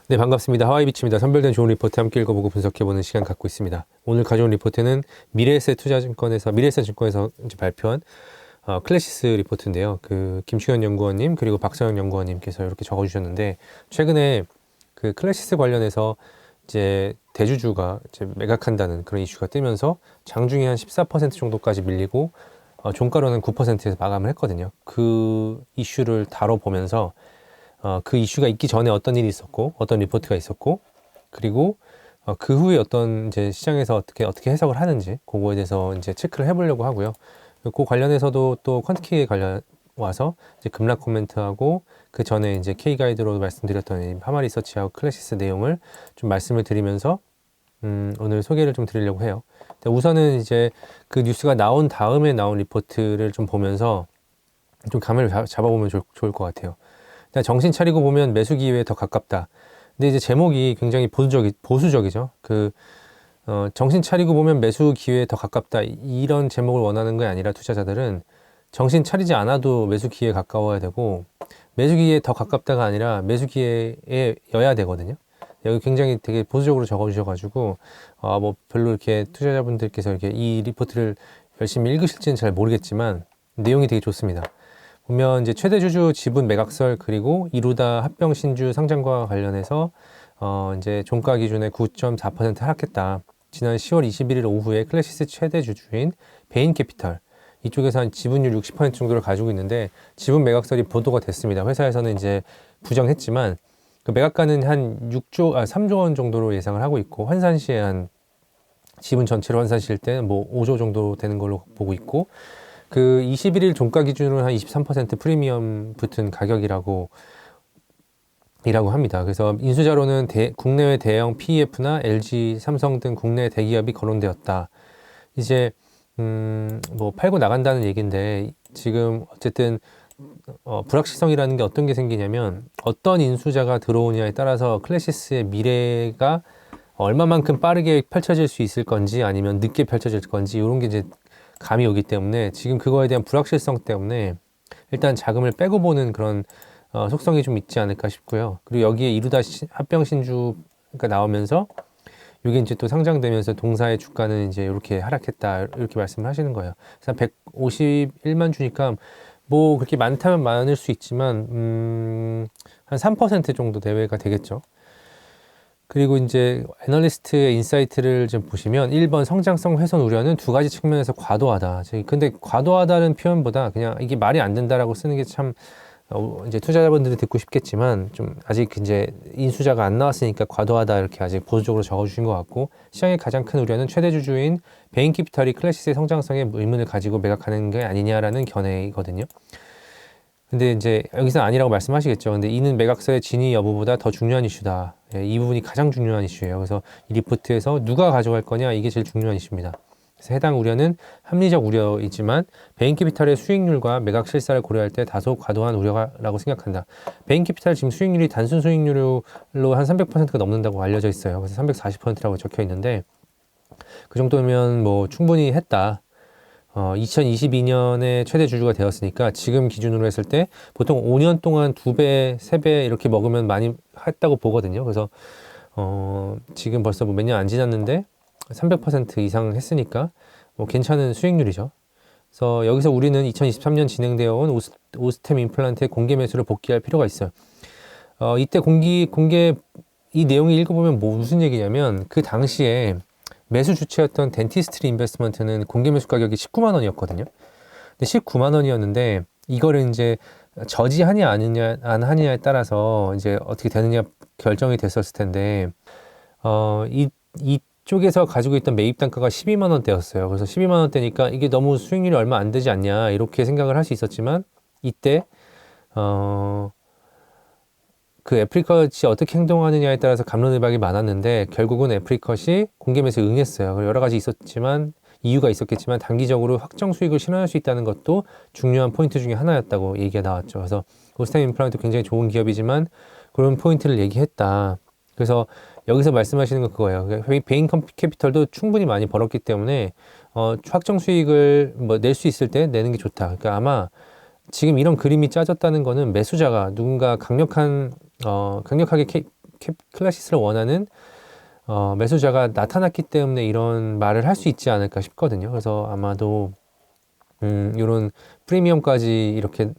네, 반갑습니다. 하와이비치입니다. 선별된 좋은 리포트 함께 읽어보고 분석해보는 시간 갖고 있습니다. 오늘 가져온 리포트는 미래에셋증권에서 이제 발표한 클래시스 리포트인데요. 그 김충현 연구원님 그리고 박서영 연구원님께서 이렇게 적어주셨는데, 최근에 그 클래시스 관련해서 이제 대주주가 이제 매각한다는 그런 이슈가 뜨면서 장중에 한 14% 정도까지 밀리고 종가로는 9%에서 마감을 했거든요. 그 이슈를 다뤄보면서 그 이슈가 있기 전에 어떤 일이 있었고, 어떤 리포트가 있었고, 그리고 그 후에 어떤 이제 시장에서 어떻게 해석을 하는지, 그거에 대해서 이제 체크를 해보려고 하고요. 그 관련해서도 또 퀀트키에 관련 와서 이제 급락 코멘트하고, 그 전에 이제 K 가이드로 말씀드렸던 이 하마리서치하고 클래시스 내용을 좀 말씀을 드리면서 오늘 소개를 좀 드리려고 해요. 우선은 이제 그 뉴스가 나온 다음에 나온 리포트를 좀 보면서 좀 감을 잡아보면 좋을 것 같아요. 정신 차리고 보면 매수 기회에 더 가깝다. 근데 이제 제목이 굉장히 보수적이죠. 정신 차리고 보면 매수 기회에 더 가깝다. 이런 제목을 원하는 게 아니라 투자자들은 정신 차리지 않아도 매수 기회에 가까워야 되고, 매수 기회에 더 가깝다가 아니라 매수 기회에여야 되거든요. 여기 굉장히 되게 보수적으로 적어주셔가지고, 뭐 별로 이렇게 투자자분들께서 이렇게 이 리포트를 열심히 읽으실지는 잘 모르겠지만, 내용이 되게 좋습니다. 보면 이제 최대 주주 지분 매각설, 그리고 이루다 합병 신주 상장과 관련해서 이제 종가 기준에 9.4% 하락했다. 지난 10월 21일 오후에 클래시스 최대 주주인 베인캐피털 이쪽에서 한 지분율 60% 정도를 가지고 있는데, 지분 매각설이 보도가 됐습니다. 회사에서는 이제 부정했지만 그 매각가는 한 3조 원 정도로 예상을 하고 있고, 환산 시에 한 지분 전체로 환산실 때 뭐 5조 정도 되는 걸로 보고 있고, 그 21일 종가 기준으로 한 23% 프리미엄 붙은 가격이라고 합니다. 그래서 인수자로는 국내외 대형 PEF나 LG, 삼성 등 국내 대기업이 거론되었다. 이제 뭐 팔고 나간다는 얘기인데, 지금 어쨌든 불확실성이라는 게 어떤 게 생기냐면, 어떤 인수자가 들어오냐에 따라서 클래시스의 미래가 얼마만큼 빠르게 펼쳐질 수 있을 건지 아니면 늦게 펼쳐질 건지, 이런 게 이제 감이 오기 때문에 지금 그거에 대한 불확실성 때문에 일단 자금을 빼고 보는 그런 속성이 좀 있지 않을까 싶고요. 그리고 여기에 이루다 합병 신주가 나오면서 이게 이제 또 상장되면서 동사의 주가는 이제 이렇게 하락했다, 이렇게 말씀을 하시는 거예요. 그래서 151만 주니까 뭐 그렇게 많다면 많을 수 있지만 한 3% 정도 대회가 되겠죠. 그리고 이제 애널리스트의 인사이트를 좀 보시면, 1번 성장성 훼손 우려는 두 가지 측면에서 과도하다. 근데 과도하다는 표현보다 그냥 이게 말이 안 된다라고 쓰는 게 참 이제 투자자분들이 듣고 싶겠지만, 좀 아직 이제 인수자가 안 나왔으니까 과도하다 이렇게 아직 보수적으로 적어주신 것 같고, 시장의 가장 큰 우려는 최대 주주인 베인캐피털이 클래시스의 성장성에 의문을 가지고 매각하는 게 아니냐라는 견해이거든요. 근데 이제 여기서 아니라고 말씀하시겠죠. 근데 이는 매각서의 진위 여부보다 더 중요한 이슈다. 이 부분이 가장 중요한 이슈예요. 그래서 이 리포트에서 누가 가져갈 거냐, 이게 제일 중요한 이슈입니다. 그래서 해당 우려는 합리적 우려이지만 베인캐피탈의 수익률과 매각 실사를 고려할 때 다소 과도한 우려라고 생각한다. 베인캐피탈 지금 수익률이 단순 수익률로 한 300%가 넘는다고 알려져 있어요. 그래서 340%라고 적혀 있는데, 그 정도면 뭐 충분히 했다. 2022년에 최대 주주가 되었으니까 지금 기준으로 했을 때 보통 5년 동안 2배, 3배 이렇게 먹으면 많이 했다고 보거든요. 그래서 지금 벌써 뭐 몇 년 안 지났는데 300% 이상 했으니까 뭐 괜찮은 수익률이죠. 그래서 여기서 우리는 2023년 진행되어 온 오스템 임플란트의 공개 매수를 복귀할 필요가 있어요. 이때 이 내용을 읽어보면 무슨 얘기냐면, 그 당시에 매수 주체였던 덴티스트리 인베스트먼트는 공개 매수 가격이 19만 원이었거든요. 근데 19만 원이었는데 이거를 이제 저지하냐 안 하냐에 따라서 이제 어떻게 되느냐 결정이 됐었을 텐데, 이쪽에서 가지고 있던 매입 단가가 12만 원대였어요. 그래서 12만 원대니까 이게 너무 수익률이 얼마 안 되지 않냐, 이렇게 생각을 할 수 있었지만, 이때 그 애프리컷이 어떻게 행동하느냐에 따라서 갑론을박이 많았는데, 결국은 애프리컷이 공개 매수에 응했어요. 여러 가지 이유가 있었겠지만 단기적으로 확정 수익을 실현할 수 있다는 것도 중요한 포인트 중에 하나였다고 얘기가 나왔죠. 그래서 오스템 임플란트 굉장히 좋은 기업이지만 그런 포인트를 얘기했다. 그래서 여기서 말씀하시는 건 그거예요. 베인 캐피털도 충분히 많이 벌었기 때문에 확정 수익을 뭐 낼 수 있을 때 내는 게 좋다. 그러니까 아마 지금 이런 그림이 짜졌다는 거는 매수자가 누군가 강력하게 클래시스를 원하는 매수자가 나타났기 때문에 이런 말을 할 수 있지 않을까 싶거든요. 그래서 아마도 이런 프리미엄까지 이렇게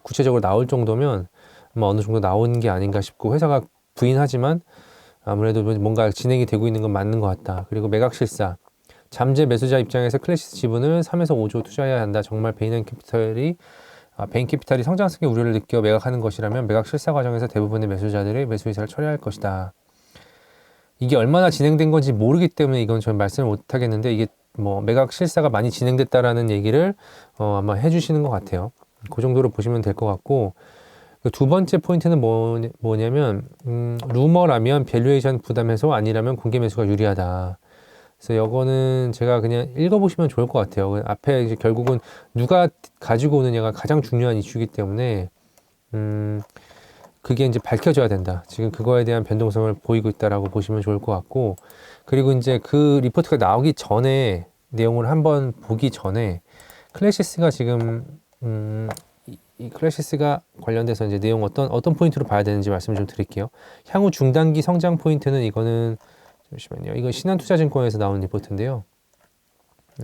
구체적으로 나올 정도면 아마 어느 정도 나온 게 아닌가 싶고, 회사가 부인하지만 아무래도 뭔가 진행이 되고 있는 건 맞는 것 같다. 그리고 매각 실사, 잠재 매수자 입장에서 클래시스 지분을 3에서 5조 투자해야 한다. 정말 베인 캐피탈이 성장성의 우려를 느껴 매각하는 것이라면 매각 실사 과정에서 대부분의 매수자들의 매수 의사를 처리할 것이다. 이게 얼마나 진행된 건지 모르기 때문에 이건 저는 말씀을 못 하겠는데, 이게 뭐 매각 실사가 많이 진행됐다라는 얘기를 아마 해주시는 것 같아요. 그 정도로 보시면 될 것 같고, 두 번째 포인트는 뭐냐면 루머라면 밸류에이션 부담 해소, 아니라면 공개 매수가 유리하다. 그래서 이거는 제가 그냥 읽어보시면 좋을 것 같아요. 앞에 이제 결국은 누가 가지고 오느냐가 가장 중요한 이슈이기 때문에 그게 이제 밝혀져야 된다. 지금 그거에 대한 변동성을 보이고 있다라고 보시면 좋을 것 같고, 그리고 이제 그 리포트가 나오기 전에 내용을 한번 보기 전에 클래시스가 지금 이 클래시스가 관련돼서 이제 내용 어떤 포인트로 봐야 되는지 말씀을 좀 드릴게요. 향후 중단기 성장 포인트는 이거는 잠시만요. 이거 신한투자증권에서 나온 리포트인데요.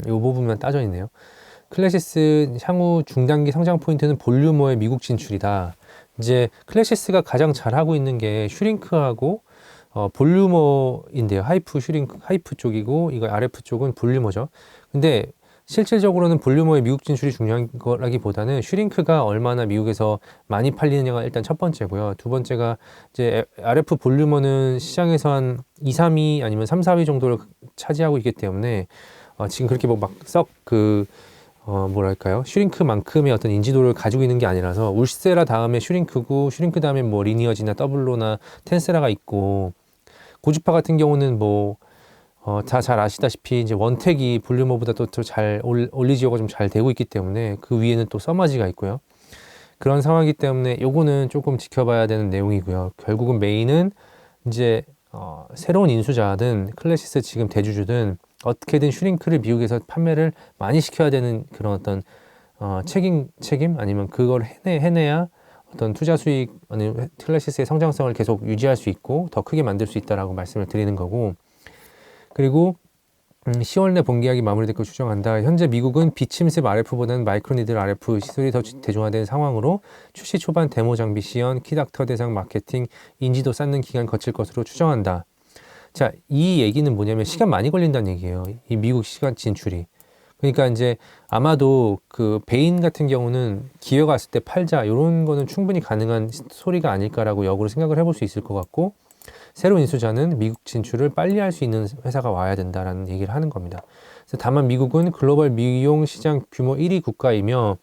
이 부분만 따져 있네요. 클래시스 향후 중단기 성장 포인트는 볼류머의 미국 진출이다. 이제 클래시스가 가장 잘하고 있는 게 슈링크하고 볼류머인데요. 하이프 쪽이고, 이거 RF 쪽은 볼류머죠. 근데 실질적으로는 볼류머의 미국 진출이 중요한 거라기보다는 슈링크가 얼마나 미국에서 많이 팔리느냐가 일단 첫 번째고요. 두 번째가 이제 RF 볼류머는 시장에서 한 2, 3위 아니면 3, 4위 정도를 차지하고 있기 때문에 지금 그렇게 뭐 막 썩 뭐랄까요, 슈링크만큼의 어떤 인지도를 가지고 있는 게 아니라서, 울세라 다음에 슈링크고, 슈링크 다음에 뭐 리니어지나 더블로나 텐세라가 있고, 고주파 같은 경우는 뭐 다 잘 아시다시피 이제 원택이 볼류머보다 또 잘 올리지오가 좀 잘 되고 있기 때문에 그 위에는 또 서마지가 있고요. 그런 상황이기 때문에 요거는 조금 지켜봐야 되는 내용이고요. 결국은 메인은 이제 새로운 인수자든 클래시스 지금 대주주든 어떻게든 슈링크를 미국에서 판매를 많이 시켜야 되는 그런 어떤 책임 아니면 그걸 해내야 어떤 투자 수익 아니면 클래시스의 성장성을 계속 유지할 수 있고 더 크게 만들 수 있다라고 말씀을 드리는 거고, 그리고 10월 내 본계약이 마무리될 걸 추정한다. 현재 미국은 비침습 RF보다는 마이크로니들 RF 시설이 더 대중화된 상황으로 출시 초반 데모 장비 시연, 키닥터 대상 마케팅, 인지도 쌓는 기간 거칠 것으로 추정한다. 자, 이 얘기는 뭐냐면 시간 많이 걸린다는 얘기예요. 이 미국 시간 진출이. 그러니까 이제 아마도 그 베인 같은 경우는 기회가 왔을 때 팔자, 이런 거는 충분히 가능한 소리가 아닐까라고 역으로 생각을 해볼 수 있을 것 같고, 새로운 인수자는 미국 진출을 빨리 할 수 있는 회사가 와야 된다라는 얘기를 하는 겁니다. 그래서 다만 미국은 글로벌 미용 시장 규모 1위 국가이며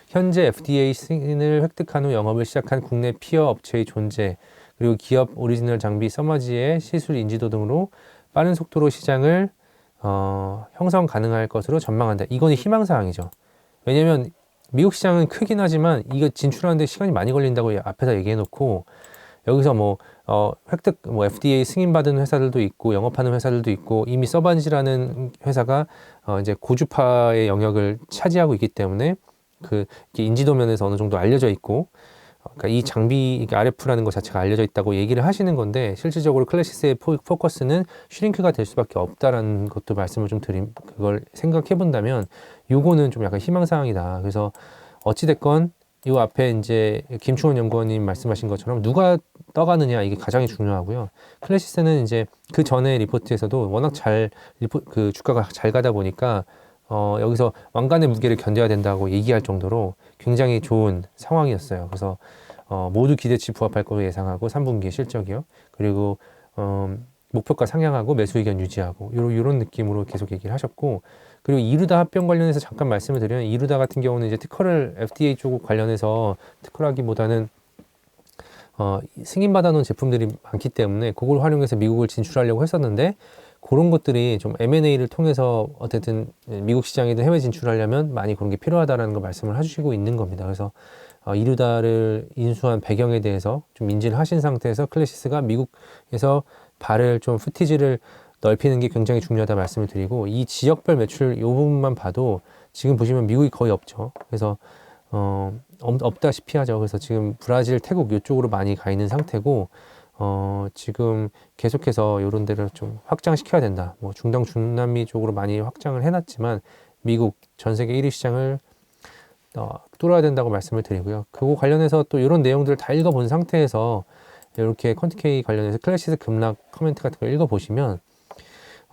현재 FDA 승인을 획득한 후 영업을 시작한 국내 피어 업체의 존재, 그리고 기업 오리지널 장비 서머지의 시술 인지도 등으로 빠른 속도로 시장을 형성 가능할 것으로 전망한다. 이거는 희망사항이죠. 왜냐면 미국 시장은 크긴 하지만 이거 진출하는데 시간이 많이 걸린다고 앞에서 얘기해놓고, 여기서 획득, FDA 승인받은 회사들도 있고, 영업하는 회사들도 있고, 이미 서반지라는 회사가, 이제 고주파의 영역을 차지하고 있기 때문에, 인지도 면에서 어느 정도 알려져 있고, 그러니까 이 장비, RF라는 것 자체가 알려져 있다고 얘기를 하시는 건데, 실질적으로 클래시스의 포커스는 슈링크가 될 수밖에 없다라는 것도 말씀을 좀 그걸 생각해 본다면, 요거는 좀 약간 희망사항이다. 그래서, 어찌됐건, 이 앞에 이제 김충원 연구원님 말씀하신 것처럼 누가 떠가느냐, 이게 가장 중요하고요. 클래시스는 이제 그 전에 리포트에서도 워낙 그 주가가 잘 가다 보니까 여기서 왕관의 무게를 견뎌야 된다고 얘기할 정도로 굉장히 좋은 상황이었어요. 그래서 모두 기대치 부합할 거로 예상하고 3분기 실적이요. 그리고 목표가 상향하고 매수 의견 유지하고 이런 느낌으로 계속 얘기를 하셨고, 그리고 이루다 합병 관련해서 잠깐 말씀을 드리면, 이루다 같은 경우는 이제 특허를 FDA 쪽 관련해서 특허라기보다는 승인받아 놓은 제품들이 많기 때문에 그걸 활용해서 미국을 진출하려고 했었는데, 그런 것들이 좀 M&A를 통해서 어쨌든 미국 시장이든 해외 진출하려면 많이 그런 게 필요하다라는 걸 말씀을 해주시고 있는 겁니다. 그래서 이루다를 인수한 배경에 대해서 좀 인지를 하신 상태에서 클래시스가 미국에서 발을 좀 푸티지를 넓히는 게 굉장히 중요하다 말씀을 드리고, 이 지역별 매출 이 부분만 봐도 지금 보시면 미국이 거의 없죠. 그래서 없다시피 하죠. 그래서 지금 브라질, 태국 이쪽으로 많이 가 있는 상태고, 지금 계속해서 이런 데를 좀 확장시켜야 된다. 뭐 중동 중남미 쪽으로 많이 확장을 해놨지만 미국 전 세계 1위 시장을 뚫어야 된다고 말씀을 드리고요. 그거 관련해서 또 이런 내용들을 다 읽어본 상태에서 이렇게 퀀티케이 관련해서 클래시스 급락 커멘트 같은 거 읽어보시면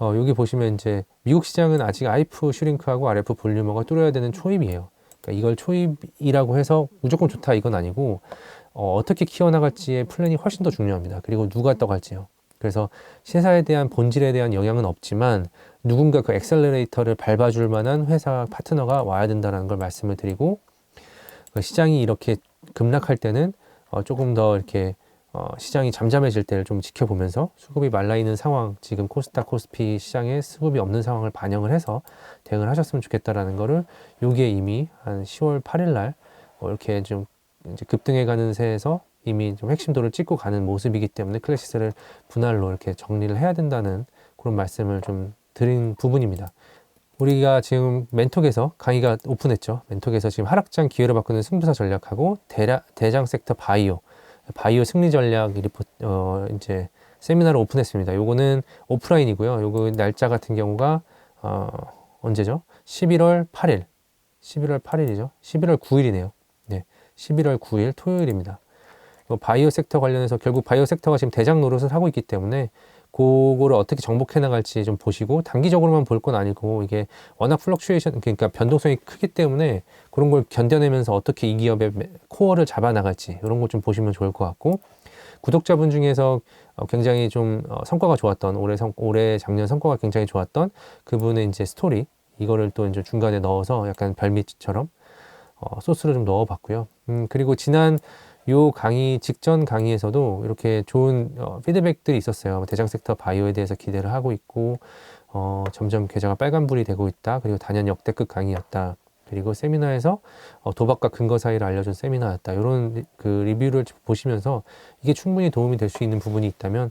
여기 보시면 이제 미국 시장은 아직 IF 슈링크하고 RF 볼륨어가 뚫어야 되는 초입이에요. 그러니까 이걸 초입이라고 해서 무조건 좋다 이건 아니고 어떻게 키워나갈지의 플랜이 훨씬 더 중요합니다. 그리고 누가 떠갈지요. 그래서 시사에 대한 본질에 대한 영향은 없지만 누군가 그 엑셀러레이터를 밟아줄 만한 회사 파트너가 와야 된다는 걸 말씀을 드리고 그 시장이 이렇게 급락할 때는 조금 더 이렇게 시장이 잠잠해질 때를 좀 지켜보면서 수급이 말라있는 상황, 지금 코스닥, 코스피 시장에 수급이 없는 상황을 반영을 해서 대응을 하셨으면 좋겠다라는 거를 요게 이미 한 10월 8일 날 이렇게 좀 이제 급등해가는 새에서 이미 좀 핵심도를 찍고 가는 모습이기 때문에 클래시스를 분할로 이렇게 정리를 해야 된다는 그런 말씀을 좀 드린 부분입니다. 우리가 지금 멘톡에서 강의가 오픈했죠. 멘톡에서 지금 하락장 기회로 바꾸는 승부사 전략하고 대장 섹터 바이오 승리 전략 이제 세미나를 오픈했습니다. 요거는 오프라인이고요. 요거 날짜 같은 경우가 언제죠? 11월 8일. 11월 8일이죠. 11월 9일이네요. 네. 11월 9일 토요일입니다. 바이오 섹터 관련해서 결국 바이오 섹터가 지금 대장 노릇을 하고 있기 때문에 그거를 어떻게 정복해 나갈지 좀 보시고 단기적으로만 볼 건 아니고 이게 워낙 플럭추에이션 그러니까 변동성이 크기 때문에 그런 걸 견뎌내면서 어떻게 이 기업의 코어를 잡아 나갈지 이런 것 좀 보시면 좋을 것 같고 구독자분 중에서 굉장히 좀 성과가 좋았던 올해 작년 성과가 굉장히 좋았던 그분의 이제 스토리 이거를 또 이제 중간에 넣어서 약간 별미처럼 소스를 좀 넣어봤고요. 그리고 지난 요 강의 직전 강의에서도 이렇게 좋은 피드백들이 있었어요. 대장 섹터 바이오에 대해서 기대를 하고 있고 점점 계좌가 빨간불이 되고 있다. 그리고 단연 역대급 강의였다. 그리고 세미나에서 도박과 근거 사이를 알려준 세미나였다. 이런 그 리뷰를 보시면서 이게 충분히 도움이 될 수 있는 부분이 있다면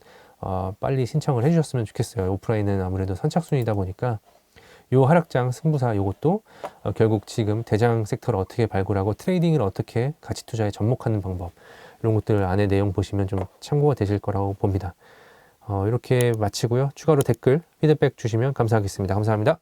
빨리 신청을 해주셨으면 좋겠어요. 오프라인은 아무래도 선착순이다 보니까 요 하락장 승부사 요것도 결국 지금 대장 섹터를 어떻게 발굴하고 트레이딩을 어떻게 가치 투자에 접목하는 방법 이런 것들 안에 내용 보시면 좀 참고가 되실 거라고 봅니다. 이렇게 마치고요. 추가로 댓글, 피드백 주시면 감사하겠습니다. 감사합니다.